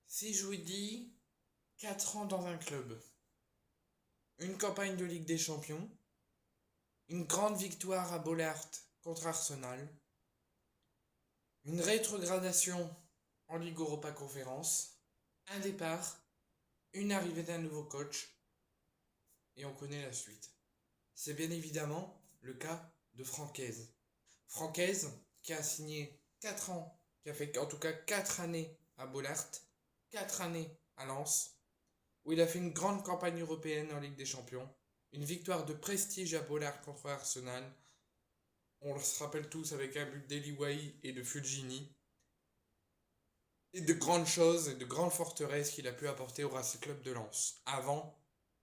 Si je vous dis 4 ans dans un club, une campagne de Ligue des Champions, une grande victoire à Bollaert contre Arsenal, une rétrogradation en Ligue Europa Conférence, un départ, une arrivée d'un nouveau coach, et on connaît la suite. C'est bien évidemment le cas de Francaise. Francaise qui a signé 4 ans, qui a fait en tout cas 4 années à Bollaert, 4 années à Lens, où il a fait une grande campagne européenne en Ligue des Champions, une victoire de prestige à Bollaert contre Arsenal, on se rappelle tous avec un but d'Eliway et de Fulgini, et de grandes choses et de grandes forteresses qu'il a pu apporter au Racing Club de Lens, avant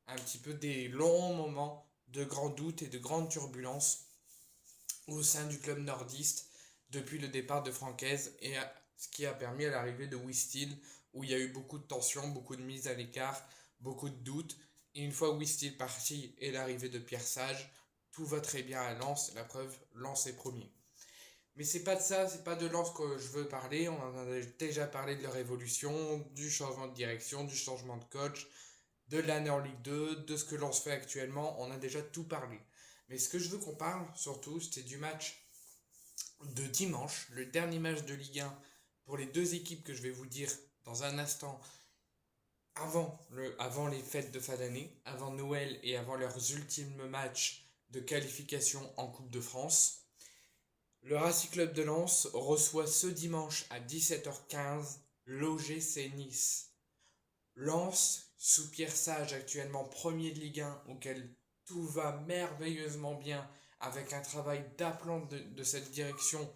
un petit peu des longs moments de grands doutes et de grandes turbulences au sein du club nordiste depuis le départ de Francaise et ce qui a permis à l'arrivée de Wistil où il y a eu beaucoup de tensions, beaucoup de mises à l'écart, beaucoup de doutes. Et une fois Wistil parti et l'arrivée de Pierre Sage, tout va très bien à Lens. La preuve, Lens est premier. Mais c'est pas de ça, c'est pas de Lens que je veux parler. On en a déjà parlé de leur évolution, du changement de direction, du changement de coach, de l'année en Ligue 2, de ce que Lens fait actuellement. On a déjà tout parlé. Mais ce que je veux qu'on parle, surtout, c'est du match de dimanche, le dernier match de Ligue 1 pour les deux équipes que je vais vous dire dans un instant avant les fêtes de fin d'année, avant Noël et avant leurs ultimes matchs de qualification en Coupe de France. Le Racing Club de Lens reçoit ce dimanche à 17h15 l'OGC Nice. Lens, sous Pierre Sage, actuellement premier de Ligue 1, auquel tout va merveilleusement bien, avec un travail d'aplomb de cette direction,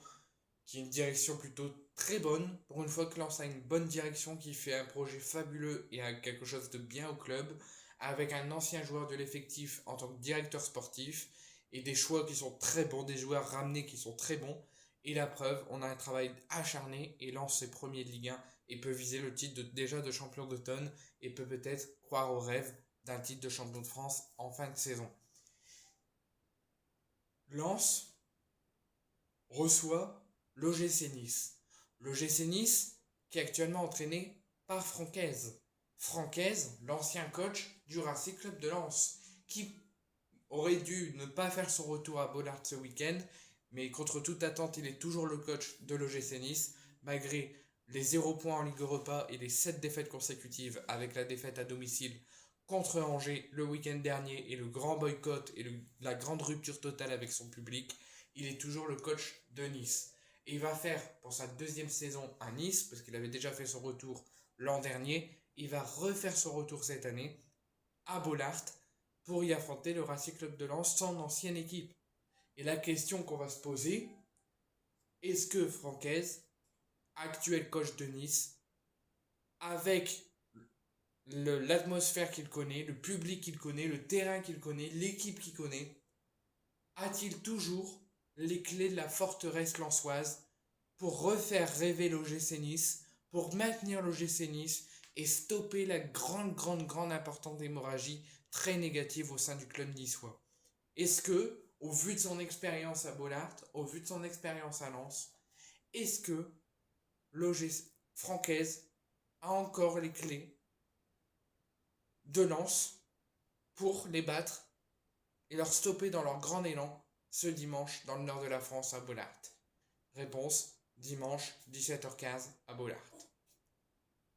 qui est une direction plutôt très bonne. Pour une fois que Lens a une bonne direction, qui fait un projet fabuleux et a quelque chose de bien au club, avec un ancien joueur de l'effectif en tant que directeur sportif, et des choix qui sont très bons, des joueurs ramenés qui sont très bons. Et la preuve, on a un travail acharné et Lens est premier de Ligue 1 et peut viser le titre déjà de champion d'automne et peut peut-être croire au rêve d'un titre de champion de France en fin de saison. Lens reçoit l'OGC Nice. L'OGC Nice qui est actuellement entraîné par Francaise. Francaise, l'ancien coach du Racing Club de Lens, qui aurait dû ne pas faire son retour à Bollaert ce week-end, mais contre toute attente, il est toujours le coach de l'OGC Nice, malgré les 0 points en Ligue Europa et les 7 défaites consécutives avec la défaite à domicile contre Angers le week-end dernier et le grand boycott et la grande rupture totale avec son public, il est toujours le coach de Nice. Et il va faire pour sa deuxième saison à Nice, parce qu'il avait déjà fait son retour l'an dernier, il va refaire son retour cette année à Bollaert pour y affronter le Racing Club de Lens, son ancienne équipe. Et la question qu'on va se poser, est-ce que Francaise, actuel coach de Nice, avec l'atmosphère qu'il connaît, le public qu'il connaît, le terrain qu'il connaît, l'équipe qu'il connaît, a-t-il toujours les clés de la forteresse lensoise pour refaire rêver l'OGC Nice, pour maintenir l'OGC Nice et stopper la grande importante hémorragie très négative au sein du club niçois? Est-ce que, au vu de son expérience à Bollaert, au vu de son expérience à Lens, est-ce que l'OGC Francaise a encore les clés de Lens pour les battre et leur stopper dans leur grand élan ce dimanche dans le nord de la France à Bollaert? Réponse, dimanche 17h15 à Bollaert.